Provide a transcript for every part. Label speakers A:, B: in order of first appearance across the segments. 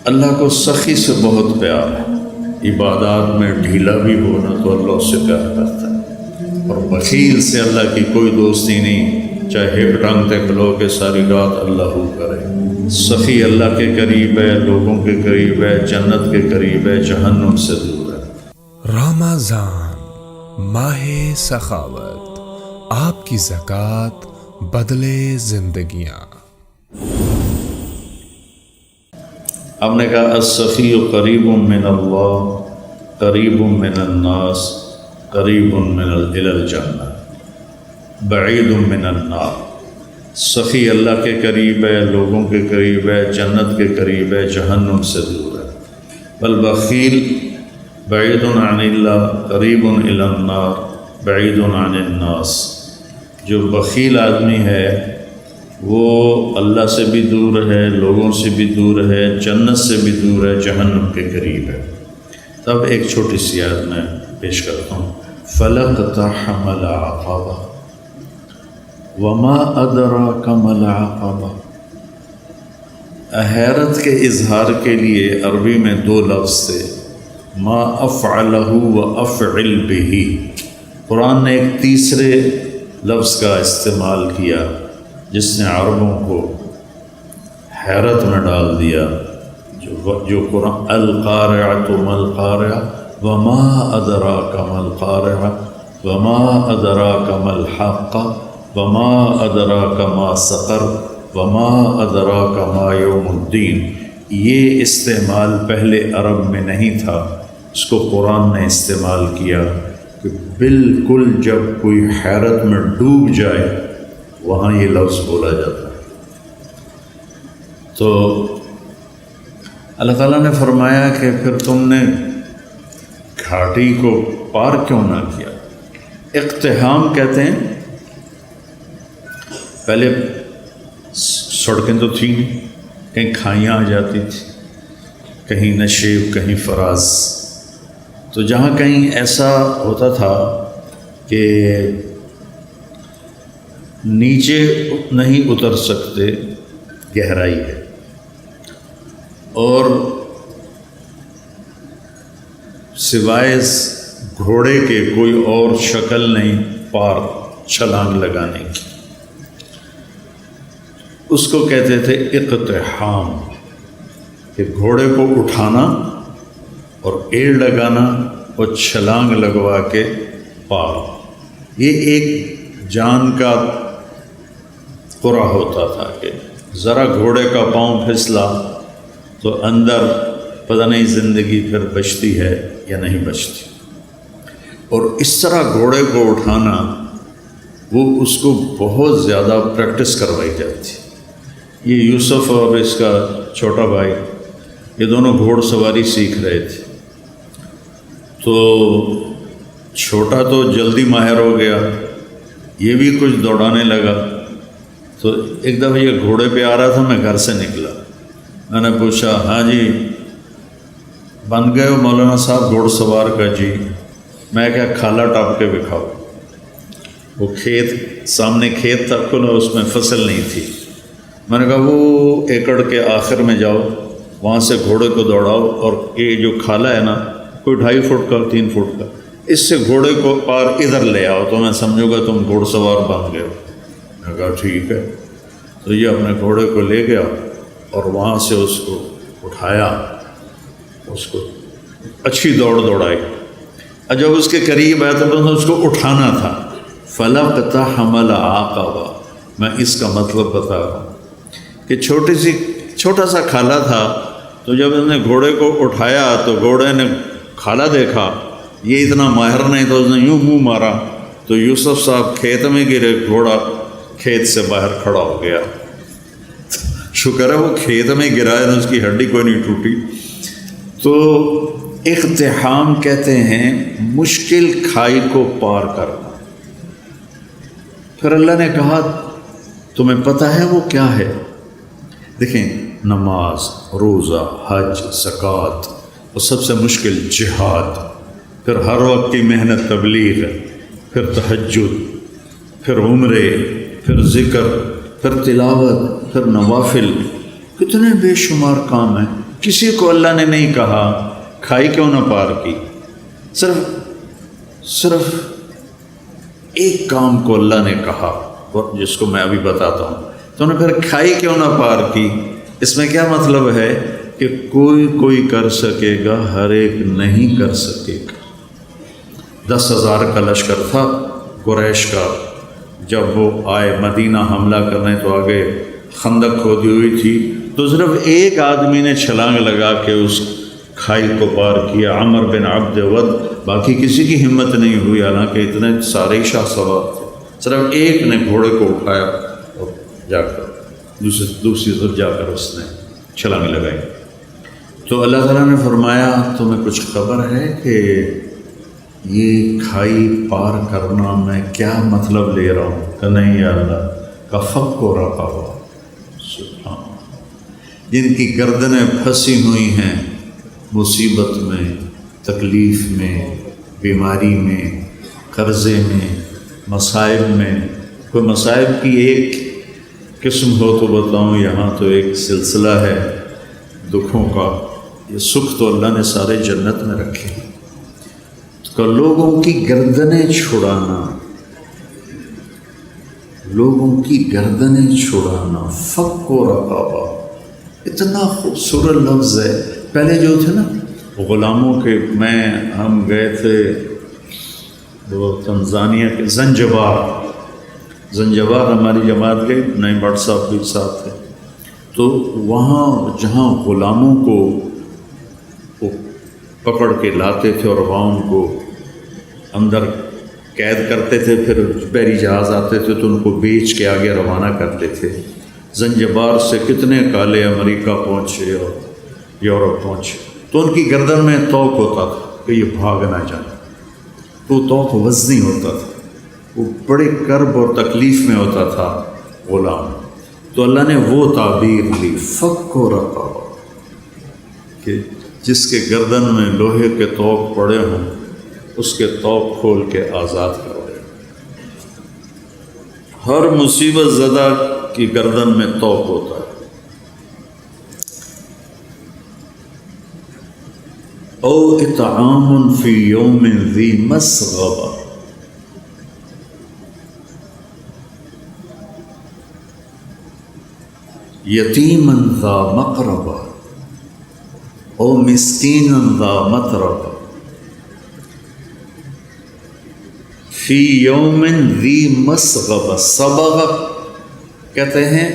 A: اللہ کو سخی سے بہت پیار ہے، عبادات میں ڈھیلا بھی ہونا تو اللہ اس سے پیار کرتا ہے، اور بخیل سے اللہ کی کوئی دوستی نہیں، چاہے ہپ ٹانگ تک لو کہ ساری رات اللہ ہو کرے۔ سخی اللہ کے قریب ہے، لوگوں کے قریب ہے، جنت کے قریب ہے، جہنم سے دور ہے۔
B: رمضان ماہ سخاوت، آپ کی زکوٰۃ بدلے زندگیاں۔
A: ہم نے کہا السخی قریب من اللہ، قریب من الناس، قریب من الی الجنہ، بعید من النار۔ سخی اللہ کے قریب ہے، لوگوں کے قریب ہے، جنت کے قریب ہے، جہنم سے دور ہے۔ والبخیل بعید عن اللہ، قریب الی النار، بعید عن الناس۔ جو بخیل آدمی ہے وہ اللہ سے بھی دور ہے، لوگوں سے بھی دور ہے، جنت سے بھی دور ہے، جہنم کے قریب ہے۔ تب ایک چھوٹی سی آیت میں پیش کرتا ہوں۔ فَلَقْتَحَمَ الْعَقَبَةَ وَمَا أَدْرَاكَ مَا الْعَقَبَةُ۔ حیرت کے اظہار کے لیے عربی میں دو لفظ تھے، ما افعلہ و افعل بہ۔ قرآن نے ایک تیسرے لفظ کا استعمال کیا جس نے عربوں کو حیرت میں ڈال دیا، جو قرآن القارعۃ ما القارعہ وما ادراک ما القارعہ وما ادراک ما الحاقہ وما ادراک ما سقر وما ادراک ما یوم الدین۔ یہ استعمال پہلے عرب میں نہیں تھا، اس کو قرآن نے استعمال کیا کہ بالکل جب کوئی حیرت میں ڈوب جائے وہاں یہ لفظ بولا جاتا ہے۔ تو اللہ تعالیٰ نے فرمایا کہ پھر تم نے گھاٹی کو پار کیوں نہ کیا؟ اقتحام کہتے ہیں، پہلے سڑکیں تو تھیں نہیں، کہیں کھائیاں آ جاتی تھیں، کہیں نشیب، کہیں فراز۔ تو جہاں کہیں ایسا ہوتا تھا کہ نیچے نہیں اتر سکتے، گہرائی ہے، اور سوائے گھوڑے کے کوئی اور شکل نہیں پار چھلانگ لگانے کی، اس کو کہتے تھے اقتحام، کہ گھوڑے کو اٹھانا اور ایڑ لگانا اور چھلانگ لگوا کے پار۔ یہ ایک جان کا قرا ہوتا تھا کہ ذرا گھوڑے کا پاؤں پھسلا تو اندر پتہ نہیں زندگی پھر بچتی ہے یا نہیں بچتی۔ اور اس طرح گھوڑے کو اٹھانا، وہ اس کو بہت زیادہ پریکٹس کروائی جاتی۔ یہ یوسف اور اس کا چھوٹا بھائی، یہ دونوں گھوڑ سواری سیکھ رہے تھے، تو چھوٹا تو جلدی ماہر ہو گیا، یہ بھی کچھ دوڑانے لگا۔ تو ایک دفعہ یہ گھوڑے پہ آ رہا تھا، میں گھر سے نکلا، میں نے پوچھا ہاں جی بن گئے ہو مولانا صاحب گھوڑ سوار کا؟ جی۔ میں کہا کھالا ٹاپ کے دکھاؤ۔ وہ کھیت سامنے کھیت تھا کھلا، اس میں فصل نہیں تھی۔ میں نے کہا وہ ایکڑ کے آخر میں جاؤ، وہاں سے گھوڑے کو دوڑاؤ، اور یہ جو کھالا ہے نا کوئی 2.5 فٹ کا 3 فٹ کا، اس سے گھوڑے کو پار ادھر لے آؤ تو میں سمجھوں گا تم گھوڑ سوار بن گئے ہو۔ میں نے کہا ٹھیک ہے۔ تو یہ اپنے گھوڑے کو لے گیا اور وہاں سے اس کو اٹھایا، اس کو اچھی دوڑائی، اور جب اس کے قریب آیا تو اس کو اٹھانا تھا۔ فَلَقْتَحَمَ الْعَقَبَةَ، میں اس کا مطلب بتا رہا ہوں کہ چھوٹا سا کھالا تھا، تو جب اس نے گھوڑے کو اٹھایا تو گھوڑے نے کھالا دیکھا، یہ اتنا ماہر نہیں تو اس نے یوں منہ مارا تو یوسف صاحب کھیت میں گرے، گھوڑا کھیت سے باہر کھڑا ہو گیا۔ شکر ہے وہ کھیت میں گرا ہے، اس کی ہڈی کوئی نہیں ٹوٹی۔ تو اقتحام کہتے ہیں مشکل کھائی کو پار کرنا۔ پھر اللہ نے کہا تمہیں پتہ ہے وہ کیا ہے؟ دیکھیں، نماز، روزہ، حج، زکوٰۃ، اور سب سے مشکل جہاد، پھر ہر وقت کی محنت تبلیغ، پھر تہجد، پھر عمرے، پھر ذکر، پھر تلاوت، پھر نوافل، کتنے بے شمار کام ہیں۔ کسی کو اللہ نے نہیں کہا کھائی کیوں نہ پار کی، صرف ایک کام کو اللہ نے کہا، اور جس کو میں ابھی بتاتا ہوں، تو انہیں پھر کھائی کیوں نہ پار کی۔ اس میں کیا مطلب ہے کہ کوئی کر سکے گا، ہر ایک نہیں کر سکے گا۔ 10,000 کا لشکر تھا قریش کا، جب وہ آئے مدینہ حملہ کرنے تو آگے خندق کھودی ہوئی تھی، تو صرف ایک آدمی نے چھلانگ لگا کے اس کھائی کو پار کیا، عمر بن عبد ود، باقی کسی کی ہمت نہیں ہوئی، حالانکہ اتنے سارے شاہ سوار تھے، صرف ایک نے گھوڑے کو اٹھایا اور جا کر دوسری طرف جا کر اس نے چھلانگ لگائی۔ تو اللہ تعالیٰ نے فرمایا تمہیں کچھ خبر ہے کہ یہ کھائی پار کرنا میں کیا مطلب لے رہا ہوں؟ کہ نہیں یا اللہ، کا فق کو رکھا ہوا، سبحان، جن کی گردنیں پھنسی ہوئی ہیں مصیبت میں، تکلیف میں، بیماری میں، قرضے میں، مصائب میں۔ کوئی مصائب کی ایک قسم ہو تو بتاؤں، یہاں تو ایک سلسلہ ہے دکھوں کا۔ یہ سکھ تو اللہ نے سارے جنت میں رکھے ہیں، تو لوگوں کی گردنیں چھڑانا، لوگوں کی گردنیں چھڑانا، فق و رقابہ، اتنا خوبصورت لفظ ہے۔ پہلے جو تھے نا غلاموں کے، ہم گئے تھے وہ تنزانیہ کے زنجبار ہماری جماعت گئی، نئی بٹ صاحب بھی ساتھ تھے، تو وہاں جہاں غلاموں کو وہ پکڑ کے لاتے تھے اور وہاں ان کو اندر قید کرتے تھے، پھر بحری جہاز آتے تھے تو ان کو بیچ کے آگے روانہ کرتے تھے۔ زنجبار سے کتنے کالے امریکہ پہنچے اور یورپ پہنچے، تو ان کی گردن میں توق ہوتا تھا کہ یہ بھاگ نہ جائیں، وہ توق وزنی ہوتا تھا، وہ بڑے کرب اور تکلیف میں ہوتا تھا غلام۔ تو اللہ نے وہ تعبیر لی، فق و رقابہ، کہ جس کے گردن میں لوہے کے توق پڑے ہوں اس کے توق کھول کے آزاد کرو۔ ہر مصیبت زدہ کی گردن میں توق ہوتا ہے۔ او اطعام فی یوم ذی مسغبہ، یتیما ذا مقربہ، او مسکینا ذا متربہ، فی یوم ذی مسغبہ۔ صبغ کہتے ہیں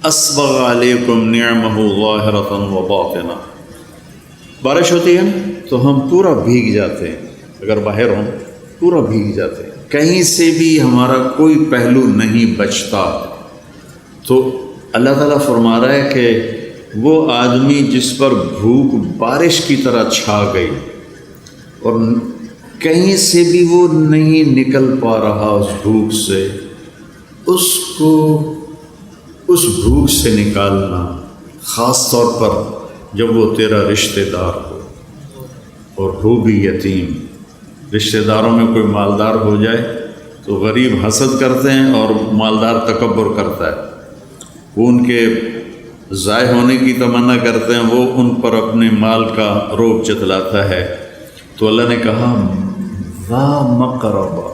A: اسبغ علیکم نعمہ ظاہرۃ و باطنہ۔ بارش ہوتی ہے تو ہم پورا بھیگ جاتے ہیں، اگر باہر ہوں پورا بھیگ جاتے ہیں، کہیں سے بھی ہمارا کوئی پہلو نہیں بچتا۔ تو اللہ تعالیٰ فرما رہا ہے کہ وہ آدمی جس پر بھوک بارش کی طرح چھا گئی اور کہیں سے بھی وہ نہیں نکل پا رہا اس بھوک سے، اس کو اس بھوک سے نکالنا، خاص طور پر جب وہ تیرا رشتہ دار ہو اور ہو بھی یتیم۔ رشتہ داروں میں کوئی مالدار ہو جائے تو غریب حسد کرتے ہیں اور مالدار تکبر کرتا ہے، وہ ان کے ضائع ہونے کی تمنا کرتے ہیں، وہ ان پر اپنے مال کا روب جتلاتا ہے۔ تو اللہ نے کہا ذا مقربہ،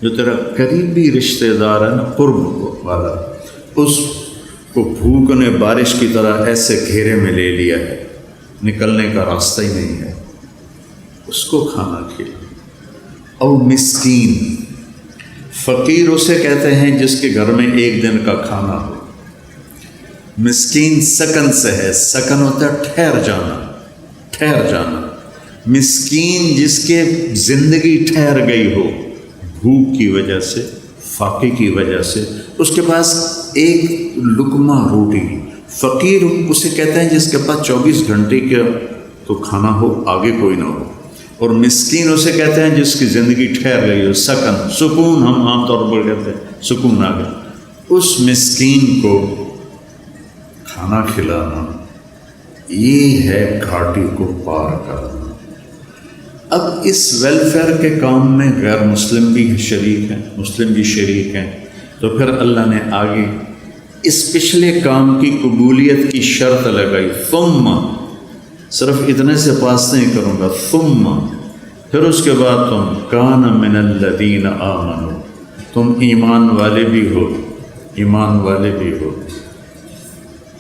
A: جو تیرا قریبی رشتہ دار ہے نا، قرب والا، اس کو بھوک نے بارش کی طرح ایسے گھیرے میں لے لیا ہے، نکلنے کا راستہ ہی نہیں ہے، اس کو کھانا کھلا۔ اور مسکین، فقیر اسے کہتے ہیں جس کے گھر میں ایک دن کا کھانا ہو۔ مسکین سکن سے ہے، سکن ہوتا ہے ٹھہر جانا، ٹھہر جانا۔ مسکین جس کے زندگی ٹھہر گئی ہو بھوک کی وجہ سے، فاقے کی وجہ سے، اس کے پاس ایک لقمہ روٹی۔ فقیر اسے کہتے ہیں جس کے پاس 24 گھنٹے کا تو کھانا ہو، آگے کوئی نہ ہو۔ اور مسکین اسے کہتے ہیں جس کی زندگی ٹھہر گئی ہو، سکن، سکون ہم عام طور پر کہتے ہیں، سکون آ گیا۔ اس مسکین کو کھانا کھلانا، یہ ہے گھاٹی کو پار کرنا۔ اب اس ویلفیئر کے کام میں غیر مسلم بھی شریک ہیں، مسلم بھی شریک ہیں، تو پھر اللہ نے آگے اس پچھلے کام کی قبولیت کی شرط لگائی، ثم صرف اتنے سے پاس نہیں کروں گا، ثم پھر اس کے بعد تم کان من الذین آمنوا، تم ایمان والے بھی ہو، ایمان والے بھی ہو،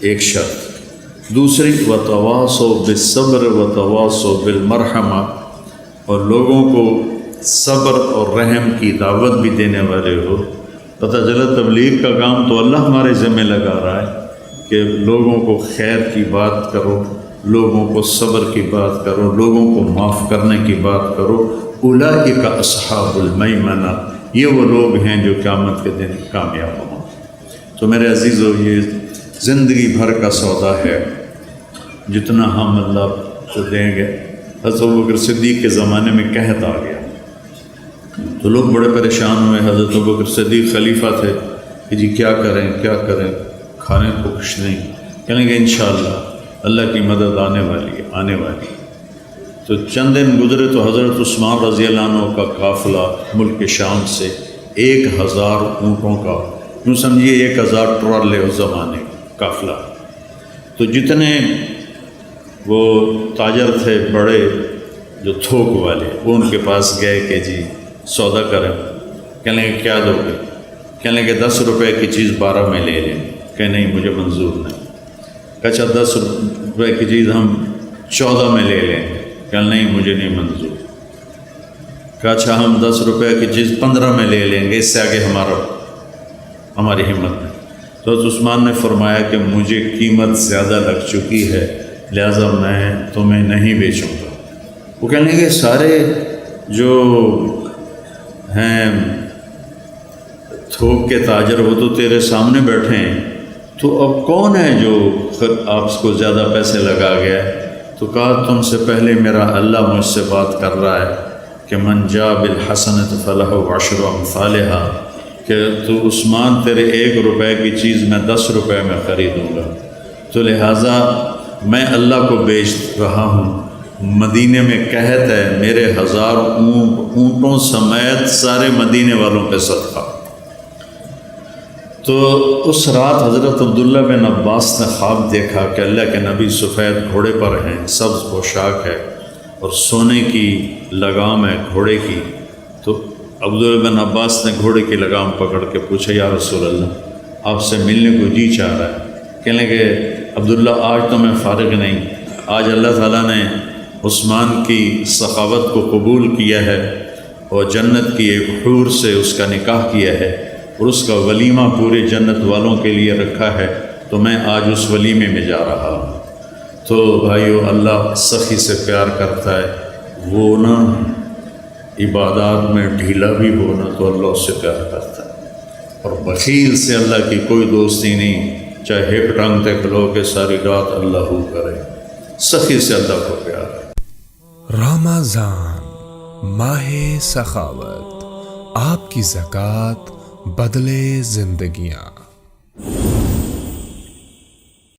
A: ایک شرط۔ دوسری وتواصوا بالصبر وتواصوا بالمرحمہ، اور لوگوں کو صبر اور رحم کی دعوت بھی دینے والے ہو۔ پتہ چلا تبلیغ کا کام تو اللہ ہمارے ذمہ لگا رہا ہے کہ لوگوں کو خیر کی بات کرو، لوگوں کو صبر کی بات کرو، لوگوں کو معاف کرنے کی بات کرو۔ اولئک اصحاب المیمنہ، یہ وہ لوگ ہیں جو قیامت کے دن کامیاب ہوں۔ تو میرے عزیزو، یہ زندگی بھر کا سودا ہے، جتنا ہم اللہ کو دیں گے۔ حضرت ابوبکر صدیق کے زمانے میں قحط آ گیا تو لوگ بڑے پریشان ہوئے۔ حضرت ابوبکر صدیق خلیفہ تھے کہ جی کیا کریں کیا کریں، کھانے کو کچھ نہیں۔ کہنے کہ انشاءاللہ اللہ کی مدد آنے والی ہے، آنے والی ہے۔ تو چند دن گزرے تو حضرت عثمان رضی اللہ عنہ کا قافلہ ملک شام سے 1000 اونٹوں کا، یوں سمجھیے 1000 ٹرالے اس زمانے کا قافلہ۔ تو جتنے وہ تاجر تھے بڑے جو تھوک والے، وہ ان کے پاس گئے کہ جی سودا کریں۔ کہنے کہ کیا دو گے؟ کہنے کہ 10 روپے کی چیز 12 میں لے لیں۔ کہ نہیں مجھے منظور نہیں۔ اچھا 10 روپے کی چیز ہم 14 میں لے لیں۔ کہ نہیں مجھے نہیں منظور۔ کہ اچھا ہم 10 روپے کی چیز 15 میں لے لیں گے، اس سے آگے ہماری ہمت نہیں۔ تو حضرت عثمان نے فرمایا کہ مجھے قیمت زیادہ لگ چکی ہے، لہذا میں تمہیں نہیں بیچوں گا۔ وہ کہنے کہ سارے جو ہیں تھوک کے تاجر وہ تو تیرے سامنے بیٹھے ہیں، تو اب کون ہے جو آپ کو زیادہ پیسے لگا گیا ہے؟ تو کہا تم سے پہلے میرا اللہ مجھ سے بات کر رہا ہے کہ من جاء بالحسنۃ فلہ عشر امثالھا، کہ تو عثمان تیرے 1 روپے کی چیز میں 10 روپے میں خریدوں گا۔ تو لہٰذا میں اللہ کو بیچ رہا ہوں۔ مدینے میں قحط ہے، میرے 1000 اونٹوں سمیت سارے مدینے والوں پہ صدقہ۔ تو اس رات حضرت عبداللہ بن عباس نے خواب دیکھا کہ اللہ کے نبی سفید گھوڑے پر ہیں، سبز پوشاک ہے اور سونے کی لگام ہے گھوڑے کی۔ تو عبداللہ بن عباس نے گھوڑے کی لگام پکڑ کے پوچھا یا رسول اللہ آپ سے ملنے کو جی چاہ رہا ہے۔ کہنے کہ عبداللہ آج تو میں فارغ نہیں، آج اللہ تعالیٰ نے عثمان کی سخاوت کو قبول کیا ہے اور جنت کی ایک حور سے اس کا نکاح کیا ہے اور اس کا ولیمہ پورے جنت والوں کے لیے رکھا ہے، تو میں آج اس ولیمے میں جا رہا ہوں۔ تو بھائیو، اللہ سخی سے پیار کرتا ہے، وہ نا عبادات میں ڈھیلا بھی ہونا تو اللہ اس سے پیار کرتا ہے، اور بخیل سے اللہ کی کوئی دوستی نہیں، چاہے ایک ٹانگ تک لو کہ ساری رات اللہ ہو کرے، سخی سے اللہ کو پیار ہے۔
B: رمضان ماہ سخاوت، آپ کی زکوٰۃ بدلے زندگیاں۔